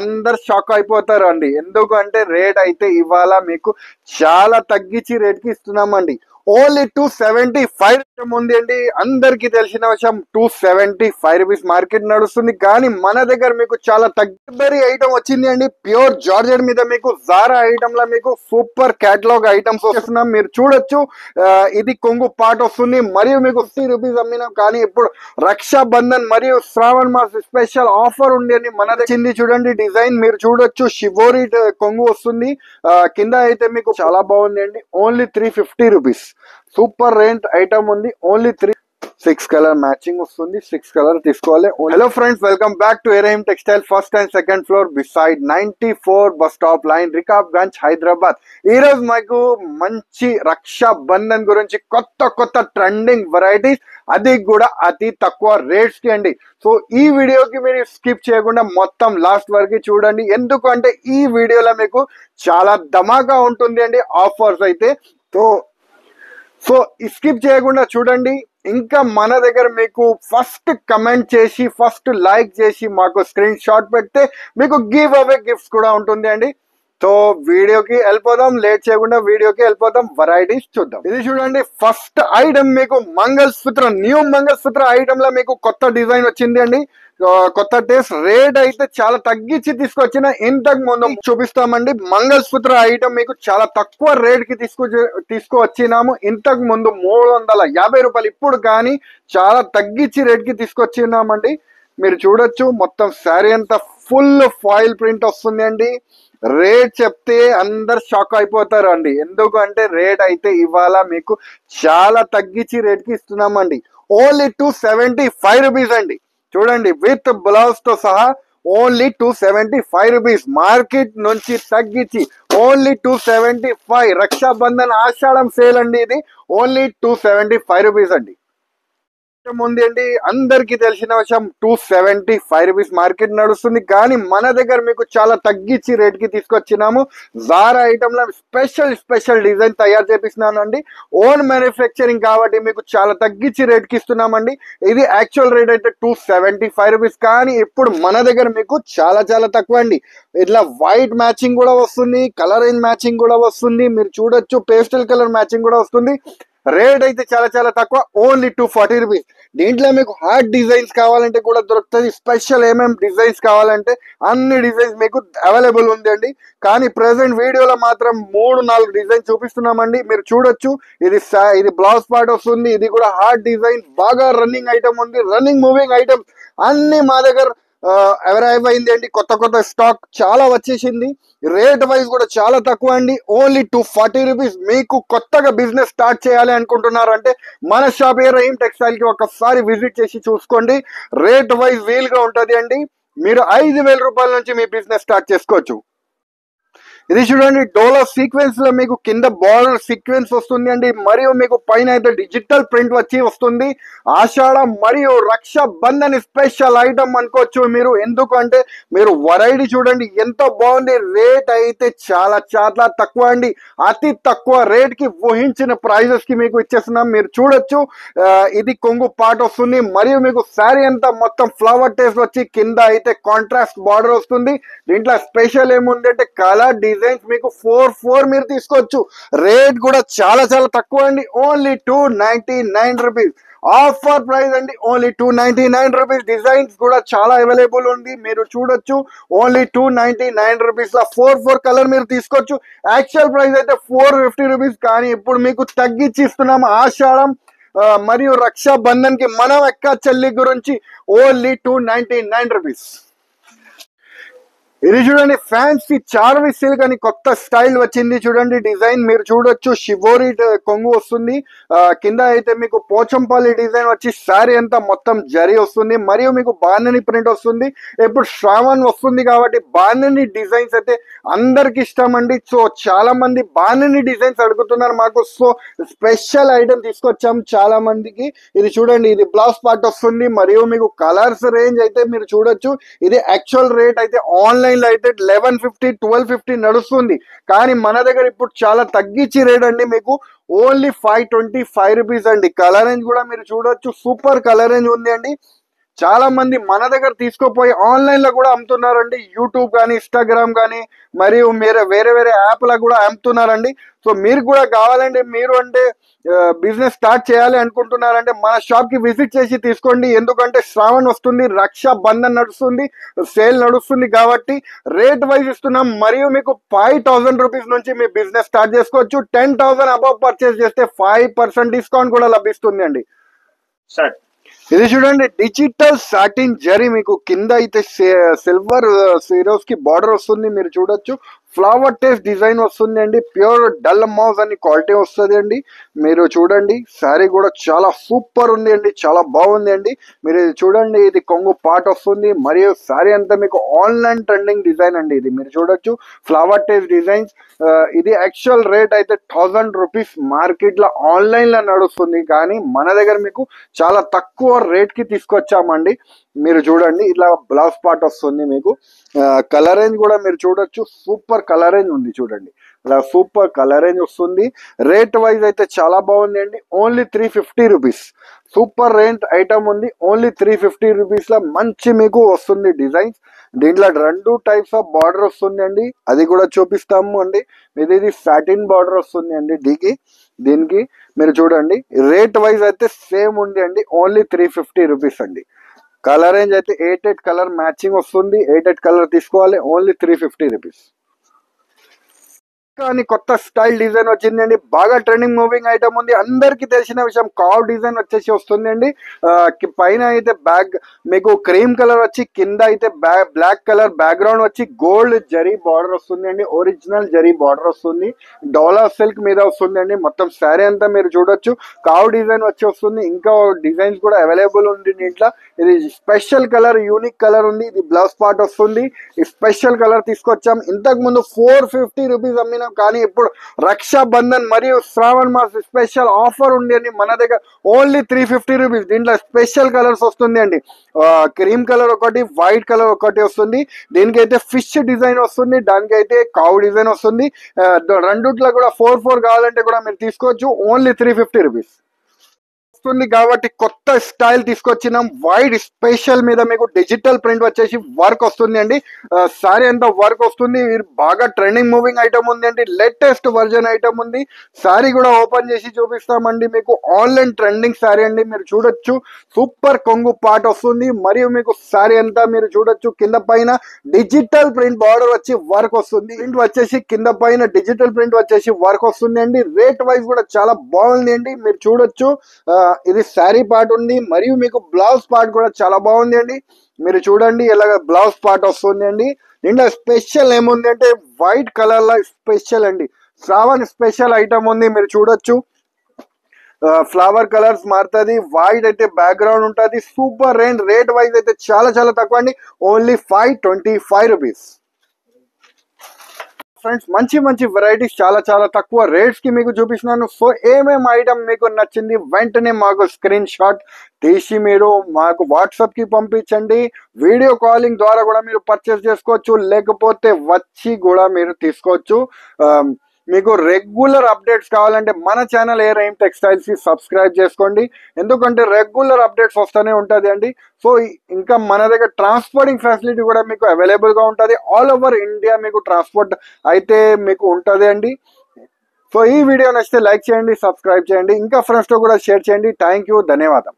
అందరు షాక్ అయిపోతారు అండి. ఎందుకంటే రేట్ అయితే ఇవాళ మీకు చాలా తగ్గించి రేట్ కి ఇస్తున్నామండి. ఓన్లీ 275 ఉంది అండి. అందరికి తెలిసిన విషయం 275 రూపీస్ మార్కెట్ నడుస్తుంది. కానీ మన దగ్గర మీకు చాలా తగ్గిబరి ఐటమ్ వచ్చింది అండి. ప్యూర్ జార్జెట్ మీద మీకు జారా ఐటమ్ లా మీకు సూపర్ కేటలాగ్ ఐటమ్స్ వస్తున్నాం. మీరు చూడొచ్చు. ఇది కొంగు పార్ట్ వస్తుంది. మరియు మీకు 50 రూపీస్ అమ్మినాం. కానీ ఇప్పుడు రక్షాబంధన్ మరియు శ్రావణ్ మాస్ స్పెషల్ ఆఫర్ ఉంది అని మన దగ్గర చూడండి. డిజైన్ మీరు చూడొచ్చు. షివోరి కొంగు వస్తుంది. కింద అయితే మీకు చాలా బాగుంది అండి. Only 350 rupees. Super range item ఉంది. ఓన్లీ 6 కలర్ మ్యాచింగ్ వస్తుంది. 6 కలర్ తీసుకోవాలి. Hello friends, welcome back to Ebrahim textile, first and second floor beside 94 bus stop line, Rikabganj, Hyderabad. ఈ రోజు మాకు మంచి రక్షాబంధన్ గురించి కొత్త ట్రెండింగ్ వెరైటీస్, అది కూడా అతి తక్కువ రేట్స్ కి అండి. సో ఈ వీడియోకి మీరు స్కిప్ చేయకుండా మొత్తం లాస్ట్ వరకు చూడండి. ఎందుకంటే ఈ వీడియోలో మీకు చాలా ధమాకా ఉంటుంది అండి ఆఫర్స్ అయితే. సో స్కిప్ చేయకుండా చూడండి. ఇంకా మన దగ్గర మీకు ఫస్ట్ కమెంట్ చేసి, ఫస్ట్ లైక్ చేసి మాకు స్క్రీన్ షాట్ పెడితే మీకు గివ్ అవే గిఫ్ట్స్ కూడా ఉంటుంది అండి. సో వీడియోకి వెళ్ళిపోదాం, లేట్ చేయకుండా వీడియోకి వెళ్ళిపోదాం. వెరైటీస్ చూద్దాం. ఇది చూడండి, ఫస్ట్ ఐటమ్ మీకు మంగళసూత్ర, న్యూ మంగళసూత్ర ఐటమ్ లో మీకు కొత్త డిజైన్ వచ్చింది అండి. కొత్త టేస్ట్. రేట్ అయితే చాలా తగ్గించి తీసుకొచ్చిన, ఇంతకు ముందు చూపిస్తామండి. మంగళసూత్ర ఐటమ్ మీకు చాలా తక్కువ రేట్ కి తీసుకువచ్చినాము. ఇంతకు ముందు 350 రూపాయలు, ఇప్పుడు కానీ చాలా తగ్గించి రేట్ కి తీసుకొచ్చినామండి. మీరు చూడొచ్చు. మొత్తం శారీ అంతా ఫుల్ ఫాయిల్ ప్రింట్ వస్తుంది అండి. రేట్ చెప్తే అందరు షాక్ అయిపోతారు అండి. ఎందుకంటే రేట్ అయితే ఇవాళ మీకు చాలా తగ్గించి రేట్ కి ఇస్తున్నామండి. ఓన్లీ 275 రూపీస్ అండి. చూడండి, విత్ బ్లౌజ్ తో సహా ఓన్లీ 275 రూపీస్. మార్కెట్ నుంచి తగ్గించి ఓన్లీ 275. రక్షాబంధన్ ఆషాఢం సేల్ అండి. ఇది ఓన్లీ 275 రూపీస్ అండి. ఉంది అండి. అందరికి తెలిసిన విషయం 275 రూపీస్ మార్కెట్ నడుస్తుంది. కానీ మన దగ్గర మీకు చాలా తగ్గించి రేట్ కి తీసుకొచ్చినాము. జారా ఐటమ్ లో స్పెషల్ డిజైన్ తయారు చేపిస్తున్నాను అండి. ఓన్ మ్యానుఫ్యాక్చరింగ్ కాబట్టి మీకు చాలా తగ్గించి రేట్ కి ఇస్తున్నామండి. ఇది యాక్చువల్ రేట్ అయితే 275 రూపీస్. కానీ ఇప్పుడు మన దగ్గర మీకు చాలా తక్కువ అండి. ఇట్లా వైట్ మ్యాచింగ్ కూడా వస్తుంది, కలర్ మ్యాచింగ్ కూడా వస్తుంది. మీరు చూడొచ్చు, పేస్టల్ కలర్ మ్యాచింగ్ కూడా వస్తుంది. రేట్ అయితే చాలా తక్కువ. Only 240 rupees. దీంట్లో మీకు హార్ట్ డిజైన్స్ కావాలంటే కూడా దొరుకుతుంది. స్పెషల్ ఏమేమి డిజైన్స్ కావాలంటే అన్ని డిజైన్స్ మీకు అవైలబుల్ ఉంది అండి. కానీ ప్రెసెంట్ వీడియోలో మాత్రం 3-4 డిజైన్ చూపిస్తున్నామండి. మీరు చూడొచ్చు. ఇది బ్లౌజ్ పార్ట్ వస్తుంది. ఇది కూడా హార్ట్ డిజైన్, బాగా రన్నింగ్ ఐటమ్ ఉంది. రన్నింగ్ మూవింగ్ ఐటమ్ అన్ని మా దగ్గర అవైలబుల్ అయింది అండి. కొత్త స్టాక్ చాలా వచ్చేసింది. రేట్ వైజ్ కూడా చాలా తక్కువ అండి. Only 240 rupees. మీకు కొత్తగా బిజినెస్ స్టార్ట్ చేయాలి అనుకుంటున్నారంటే మన షాప్ ఎరహిం టెక్స్టైల్ కి ఒకసారి విజిట్ చేసి చూసుకోండి. రేట్ వైజ్ వీలుగా ఉంటది అండి. మీరు 5,000 రూపాయల నుంచి మీ బిజినెస్ స్టార్ట్ చేసుకోవచ్చు. ఇది చూడండి, డోలా సీక్వెన్స్ లో మీకు కింద బార్డర్ సీక్వెన్స్ వస్తుంది అండి. మరియు మీకు పైన అయితే డిజిటల్ ప్రింట్ వస్తుంది. ఆషాఢ మరియు రక్షాబంధన్ స్పెషల్ ఐటమ్ అనుకోవచ్చు మీరు. ఎందుకంటే మీరు వెరైటీ చూడండి ఎంత బాగుంది. రేట్ అయితే చాలా తక్కువ అండి. అతి తక్కువ రేట్ కి ఊహించిన ప్రైజెస్ కి మీకు ఇచ్చేస్తున్నాం. మీరు చూడొచ్చు. ఇది కొంగు పార్ట్ వస్తుంది. మరియు మీకు శారీ అంతా మొత్తం ఫ్లవర్ టేస్ట్ వచ్చి కింద అయితే కాంట్రాస్ట్ బార్డర్ వస్తుంది. దీంట్లో స్పెషల్ ఏముంది అంటే కలర్ డిజైన్స్ మీకు 4 మీరు తీసుకోవచ్చు. రేట్ కూడా చాలా తక్కువ అండి. Only 299 rupees. ఆఫర్ ప్రైస్ అండి. Only 299 rupees. డిజైన్స్ కూడా చాలా అవైలబుల్ ఉంది. మీరు చూడొచ్చు. ఓన్లీ 299 రూపీస్ లో 4 కలర్ మీరు తీసుకోవచ్చు. యాక్చువల్ ప్రైస్ అయితే 450 రూపీస్. కానీ ఇప్పుడు మీకు తగ్గించి ఇస్తున్నాం. ఆషాఢం మరియు రక్షాబంధన్ కి మనం ఎక్క చెల్లి గురించి ఓన్లీ 299 రూపీస్. ఇది చూడండి, ఫ్యాన్సీ చార్వి సిల్క్ అని కొత్త స్టైల్ వచ్చింది. చూడండి డిజైన్ మీరు చూడొచ్చు. షివోరి కొంగు వస్తుంది. కింద అయితే మీకు పోచంపల్లి డిజైన్ వచ్చి శారీ అంతా మొత్తం జరీ వస్తుంది. మరియు మీకు బాందని ప్రింట్ వస్తుంది. ఇప్పుడు శ్రావణ్ వస్తుంది కాబట్టి బాందని డిజైన్స్ అయితే అందరికి ఇష్టం అండి. సో చాలా మంది బాందని డిజైన్స్ అడుగుతున్నారు మాకు. సో స్పెషల్ ఐటమ్ తీసుకొచ్చాం చాలా మందికి. ఇది చూడండి, ఇది బ్లౌజ్ పార్ట్ వస్తుంది. మరియు మీకు కలర్స్ రేంజ్ అయితే మీరు చూడొచ్చు. ఇది యాక్చువల్ రేట్ అయితే ఆన్లైన్ లో అయితే 1150 1250 నడుస్తుంది. కానీ మన దగ్గర ఇప్పుడు చాలా తగ్గించి రేట్ అండి. మీకు ఓన్లీ 525 రూపీస్ అండి. కలర్ రేంజ్ కూడా మీరు చూడొచ్చు. సూపర్ కలర్ రేంజ్ ఉంది అండి. చాలా మంది మన దగ్గర తీసుకోపోయి ఆన్లైన్ లో కూడా అమ్ముతున్నారండి. యూట్యూబ్ కానీ, ఇన్స్టాగ్రామ్ కానీ, మరియు మీరు వేరే వేరే యాప్ల కూడా అమ్ముతున్నారండి. సో మీరు కూడా కావాలంటే, మీరు అంటే బిజినెస్ స్టార్ట్ చేయాలి అనుకుంటున్నారంటే మన షాప్ కి విజిట్ చేసి తీసుకోండి. ఎందుకంటే శ్రావణ్ వస్తుంది, రక్షా బంధన్ నడుస్తుంది, సేల్ నడుస్తుంది కాబట్టి రేట్ వైజ్ ఇస్తున్నాం. మరియు మీకు 5000 రూపీస్ నుంచి మీ బిజినెస్ స్టార్ట్ చేసుకోవచ్చు. 10,000 అబౌవ్ పర్చేస్ చేస్తే 5% డిస్కౌంట్ కూడా లభిస్తుంది అండి. సార్ ఇది చూడండి, డిజిటల్ సాటిన్ జరీ, మీకు కింద అయితే సిల్వర్ సీరోస్ కి బార్డర్ వస్తుంది. మీరు చూడొచ్చు, ఫ్లవర్ టేస్ట్ డిజైన్ వస్తుంది అండి. ప్యూర్ డల్ మౌజ్ అని క్వాలిటీ వస్తుంది అండి. మీరు చూడండి, శారీ కూడా చాలా సూపర్ ఉంది అండి, చాలా బాగుంది అండి. మీరు ఇది చూడండి, ఇది కొంగు పార్ట్ వస్తుంది. మరియు శారీ అంతా మీకు ఆన్లైన్ ట్రెండింగ్ డిజైన్ అండి. ఇది మీరు చూడొచ్చు, ఫ్లవర్ టేస్ట్ డిజైన్స్. ఇది యాక్చువల్ రేట్ అయితే 1000 రూపీస్ మార్కెట్ లో ఆన్లైన్ లో నడుస్తుంది, కానీ మన దగ్గర మీకు చాలా తక్కువ రేట్ కి తీసుకొచ్చామండి. మీరు చూడండి, ఇట్లా బ్లౌజ్ పార్ట్ వస్తుంది మీకు. కలర్ రేంజ్ కూడా మీరు చూడొచ్చు, సూపర్ కలర్ రేంజ్ ఉంది చూడండి, ఇలా సూపర్ కలర్ రేంజ్ వస్తుంది. రేట్ వైజ్ అయితే చాలా బాగుంది అండి. Only 350 rupees super range item ఉంది. ఓన్లీ 350 రూపీస్ లో మంచి మీకు వస్తుంది డిజైన్స్. దీంట్లో 2 టైప్స్ ఆఫ్ బార్డర్ వస్తుంది అండి, అది కూడా చూపిస్తాము అండి. ఇది సాటిన్ బార్డర్ వస్తుంది అండి దీనికి. మీరు చూడండి, రేట్ వైజ్ అయితే సేమ్ ఉంది అండి. ఓన్లీ 350 రూపీస్ అండి. కలర్ రేంజ్ అయితే 8 కలర్ మ్యాచింగ్ వస్తుంది. 8 కలర్ తీసుకోవాలి. Only 350 rupees. కానీ కొత్త స్టైల్ డిజైన్ వచ్చిందండి, బాగా ట్రెండింగ్ మూవింగ్ ఐటమ్ ఉంది. అందరికి తెలిసిన విషయం, కావ్ డిజైన్ వచ్చేసి వస్తుంది అండి. పైన అయితే బ్యాక్ మీకు క్రీమ్ కలర్ వచ్చి, కింద అయితే బ్లాక్ కలర్ బ్యాక్గ్రౌండ్ వచ్చి గోల్డ్ జరీ బార్డర్ వస్తుంది అండి. ఒరిజినల్ జరీ బార్డర్ వస్తుంది, డోలా సిల్క్ మీద వస్తుంది అండి. మొత్తం శారీ అంతా మీరు చూడొచ్చు, కావ్ డిజైన్ వచ్చి వస్తుంది. ఇంకా డిజైన్స్ కూడా అవైలబుల్ ఉంది దీంట్లో. ఇది స్పెషల్ కలర్, యూనిక్ కలర్ ఉంది. ఇది బ్లౌజ్ పార్ట్ వస్తుంది. ఈ స్పెషల్ కలర్ తీసుకొచ్చాం. ఇంతకు ముందు 450 రూపీస్ అమ్మినాం, కానీ ఇప్పుడు రక్షా బంధన్ మరియు శ్రావణ్ మాస్ స్పెషల్ ఆఫర్ ఉంది అండి మన దగ్గర. Only 350 rupees. దీంట్లో స్పెషల్ కలర్స్ వస్తుంది అండి. క్రీమ్ కలర్ ఒకటి, వైట్ కలర్ ఒకటి వస్తుంది. దీనికైతే ఫిష్ డిజైన్ వస్తుంది, దానికైతే కావ్ డిజైన్ వస్తుంది. రెండుట్లో కూడా 4 కావాలంటే కూడా మీరు తీసుకోవచ్చు. ఓన్లీ 350 రూపీస్ వస్తుంది. కాబట్టి కొత్త స్టైల్ తీసుకొచ్చినాం. వైట్ స్పెషల్ మీద మీకు డిజిటల్ ప్రింట్ వచ్చేసి వర్క్ వస్తుంది అండి. సారీ అంతా వర్క్ వస్తుంది. బాగా ట్రెండింగ్ మూవింగ్ ఐటమ్ ఉంది అండి, లేటెస్ట్ వర్జన్ ఐటమ్ ఉంది. సారీ కూడా ఓపెన్ చేసి చూపిస్తామండి మీకు. ఆన్లైన్ ట్రెండింగ్ సారీ అండి, మీరు చూడొచ్చు. సూపర్ కొంగు పార్ట్ వస్తుంది. మరియు మీకు సారీ అంతా మీరు చూడొచ్చు, కింద పైన డిజిటల్ ప్రింట్ బార్డర్ వచ్చి వర్క్ వస్తుంది. ప్రింట్ వచ్చేసి కింద పైన డిజిటల్ ప్రింట్ వచ్చేసి వర్క్ వస్తుంది అండి. రేట్ వైజ్ కూడా చాలా బాగుంది అండి, మీరు చూడొచ్చు. ఇది శారీ పార్ట్ ఉంది, మరియు మీకు బ్లౌజ్ పార్ట్ కూడా చాలా బాగుంది అండి. మీరు చూడండి, ఇలాగ బ్లౌజ్ పార్ట్ వస్తుంది అండి. దీంట్లో స్పెషల్ ఏముంది అంటే, వైట్ కలర్ లో స్పెషల్ అండి, శ్రావణ్ స్పెషల్ ఐటమ్ ఉంది. మీరు చూడొచ్చు, ఫ్లవర్ కలర్స్ మారుతుంది. వైట్ అయితే బ్యాక్గ్రౌండ్ ఉంటుంది. Super range. రేట్ వైజ్ అయితే చాలా చాలా తక్కువ అండి. Only 525 rupees. ఫ్రెండ్స్, మంచి మంచి వెరైటీస్ చాలా చాలా తక్కువ రేట్స్ కి మీకు చూపిస్తున్నాను. సో ఏమేమి ఐటమ్ మీకు నచ్చింది వెంటనే మాకు స్క్రీన్ షాట్ తీసి మీరు మాకు వాట్సాప్ కి పంపించండి. వీడియో కాలింగ్ ద్వారా కూడా మీరు పర్చేస్ చేసుకోవచ్చు, లేకపోతే వచ్చి కూడా మీరు తీసుకోవచ్చు. మీకు రెగ్యులర్ అప్డేట్స్ కావాలంటే మన ఛానల్ ఏరైమ్ టెక్స్టైల్స్ కి సబ్స్క్రైబ్ చేసుకోండి, ఎందుకంటే రెగ్యులర్ అప్డేట్స్ వస్తూనే ఉంటుంది అండి. సో ఇంకా మన దగ్గర ట్రాన్స్పోర్టింగ్ ఫెసిలిటీ కూడా మీకు అవైలబుల్ గా ఉంటుంది. ఆల్ ఓవర్ ఇండియా మీకు ట్రాన్స్పోర్ట్ అయితే మీకు ఉంటుంది అండి. సో ఈ వీడియో నచ్చితే లైక్ చేయండి, సబ్స్క్రైబ్ చేయండి, ఇంకా ఫ్రెండ్స్ తో కూడా షేర్ చేయండి. థ్యాంక్ యూ, ధన్యవాదం.